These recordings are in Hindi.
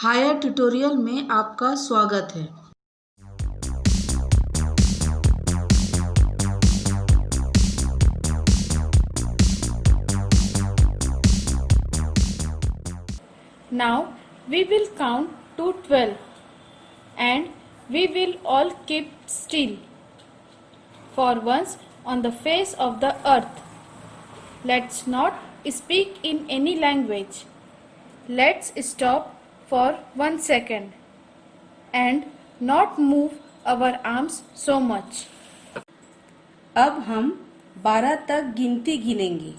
हायर ट्यूटोरियल में आपका स्वागत है। Now we will count to 12 and we will all keep still for once on the face of the earth. Let's not speak in any language. Let's stop for 1 second and not move our arms so much. अब हम 12 तक गिनती गिनेंगे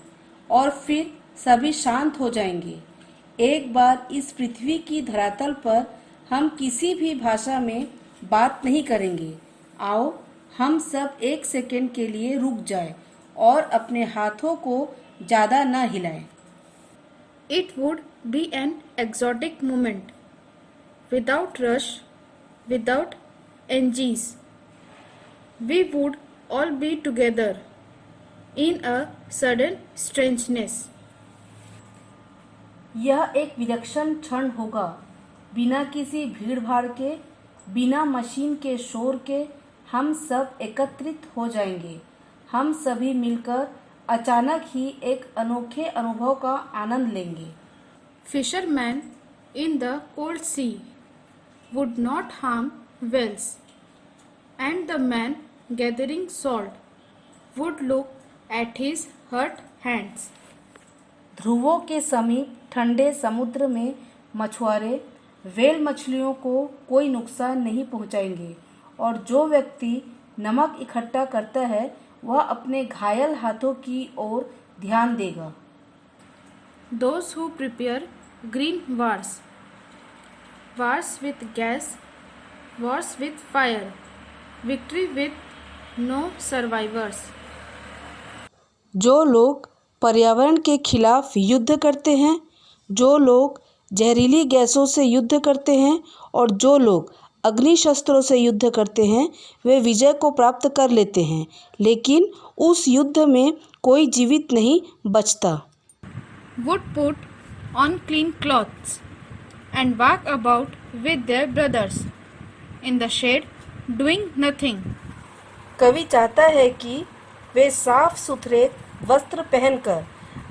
और फिर सभी शांत हो जाएंगे। एक बार इस पृथ्वी की धरातल पर हम किसी भी भाषा में बात नहीं करेंगे। आओ हम सब 1 सेकेंड के लिए रुक जाएं और अपने हाथों को ज़्यादा न हिलाएं। It would be an exotic moment, without rush, without NGs. We would all be together in a sudden strangeness. यह एक विलक्षण क्षण होगा, बिना किसी भीड़ भाड़ के, बिना मशीन के शोर के हम सब एकत्रित हो जाएंगे। हम सभी मिलकर अचानक ही एक अनोखे अनुभव का आनंद लेंगे। Fishermen in the cold sea would not harm whales, and the man gathering salt would look at his hurt hands. ध्रुवों के समीप ठंडे समुद्र में मछुआरे व्हेल मछलियों को कोई नुकसान नहीं पहुंचाएंगे और जो व्यक्ति नमक इकट्ठा करता है वह अपने घायल हाथों की ओर ध्यान देगा। Those who prepare green wars, wars with gas, wars with fire, victory with no survivors. जो लोग पर्यावरण के खिलाफ युद्ध करते हैं, जो लोग जहरीली गैसों से युद्ध करते हैं और जो लोग अग्नि शस्त्रों से युद्ध करते हैं, वे विजय को प्राप्त कर लेते हैं, लेकिन उस युद्ध में कोई जीवित नहीं बचता। Would put on clean clothes and walk about with their brothers in the shade doing nothing. कवि चाहता है कि वे साफ सुथरे वस्त्र पहनकर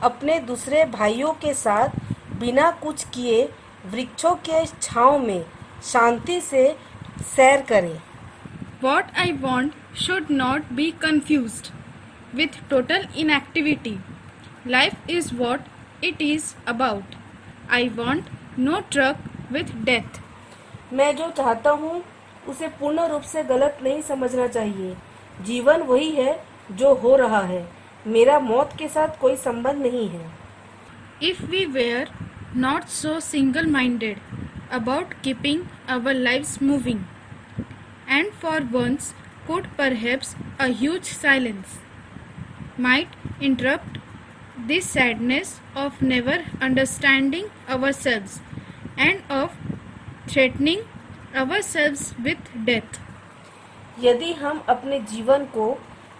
अपने दूसरे भाइयों के साथ बिना कुछ किए वृक्षों के छांव में शांति से सैर करें। What I want should not be confused with total inactivity. Life is what it is about. I want no truck with death. मैं जो चाहता हूँ उसे पूर्ण रूप से गलत नहीं समझना चाहिए। जीवन वही है जो हो रहा है। मेरा मौत के साथ कोई संबंध नहीं है। If we were not so single-minded about keeping our lives moving, and for once could perhaps a huge silence might interrupt this sadness of never understanding ourselves and of threatening ourselves with death. यदि हम अपने जीवन को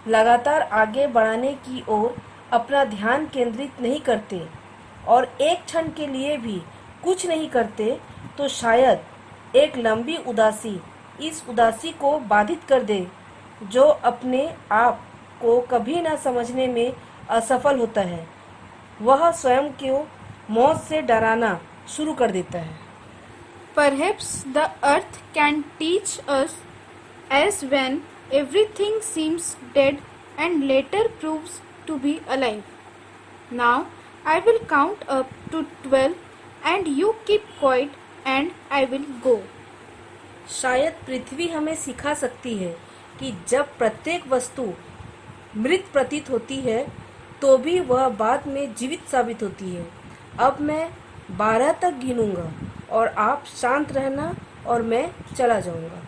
लगातार आगे बढ़ाने की ओर अपना ध्यान केंद्रित नहीं करते और एक क्षण के लिए भी कुछ नहीं करते, तो शायद एक लंबी उदासी इस उदासी को बाधित कर दे जो अपने आप को कभी न समझने में असफल होता है। वह स्वयं को मौत से डराना शुरू कर देता है। Perhaps the earth can teach us as when everything seems dead and later proves to be alive. Now I will count up to 12 and you keep quiet and I will go. शायद पृथ्वी हमें सिखा सकती है कि जब प्रत्येक वस्तु मृत प्रतीत होती है तो भी वह बाद में जीवित साबित होती है। अब मैं 12 तक गिनूंगा और आप शांत रहना और मैं चला जाऊंगा।